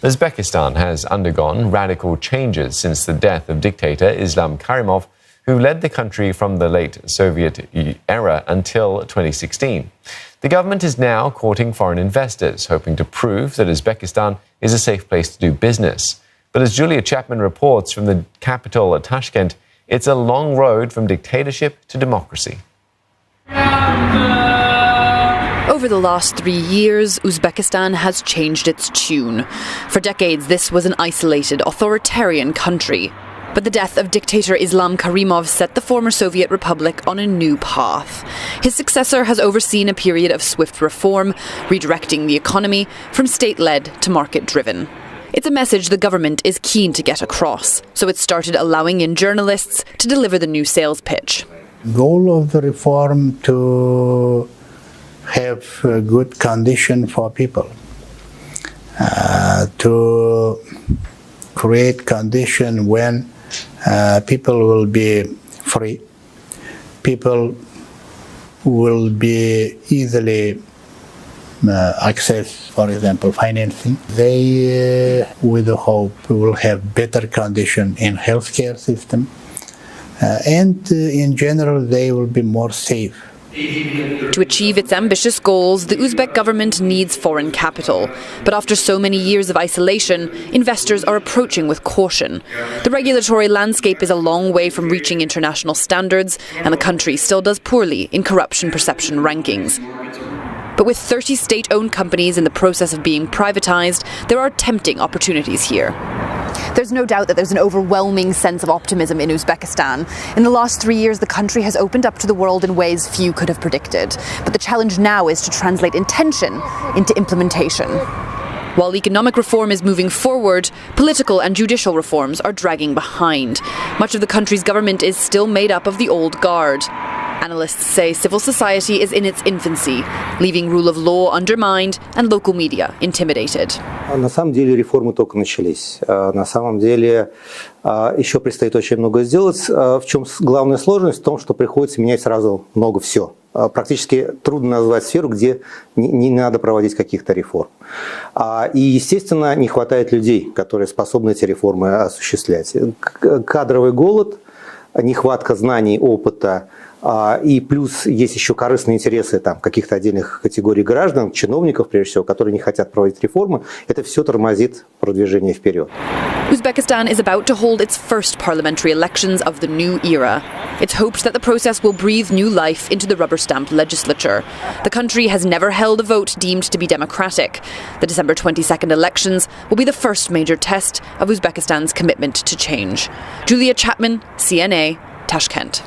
Uzbekistan has undergone radical changes since the death of dictator Islam Karimov, who led the country from the late Soviet era until 2016. The government is now courting foreign investors, hoping to prove that Uzbekistan is a safe place to do business. But as Julia Chapman reports from the capital, Tashkent, it's a long road from dictatorship to democracy. Over the last 3 years, Uzbekistan has changed its tune. For decades, this was an isolated, authoritarian country. But the death of dictator Islam Karimov set the former Soviet republic on a new path. His successor has overseen a period of swift reform, redirecting the economy from state-led to market-driven. It's a message the government is keen to get across, so it started allowing in journalists to deliver the new sales pitch. The goal of the reform to have a good condition for people, to create condition when people will be free, people will be easily access, for example, financing. They, with the hope, will have better condition in healthcare system, and in general, they will be more safe. To achieve its ambitious goals, the Uzbek government needs foreign capital. But after so many years of isolation, investors are approaching with caution. The regulatory landscape is a long way from reaching international standards, and the country still does poorly in corruption perception rankings. But with 30 state-owned companies in the process of being privatized, there are tempting opportunities here. There's no doubt that there's an overwhelming sense of optimism in Uzbekistan. In the last 3 years, the country has opened up to the world in ways few could have predicted. But the challenge now is to translate intention into implementation. While economic reform is moving forward, political and judicial reforms are dragging behind. Much of the country's government is still made up of the old guard. Analysts say civil society is in its infancy, leaving rule of law undermined and local media intimidated. На самом деле реформы только начались. На самом деле еще предстоит очень много сделать. В чем главная сложность? В том, что приходится менять сразу много всего. Практически трудно назвать сферу, где не надо проводить каких-то реформ. И, естественно, не хватает людей, которые способны эти реформы осуществлять. Кадровый голод, нехватка знаний, опыта, и плюс есть еще корыстные интересы каких-то отдельных категорий граждан, чиновников, прежде всего, которые не хотят проводить реформы. Это все тормозит продвижение вперед. Uzbekistan is about to hold its first parliamentary elections of the new era. It's hoped that the process will breathe new life into the rubber-stamped legislature. The country has never held a vote deemed to be democratic. The December 22nd elections will be the first major test of Uzbekistan's commitment to change. Julia Chapman, CNA, Tashkent.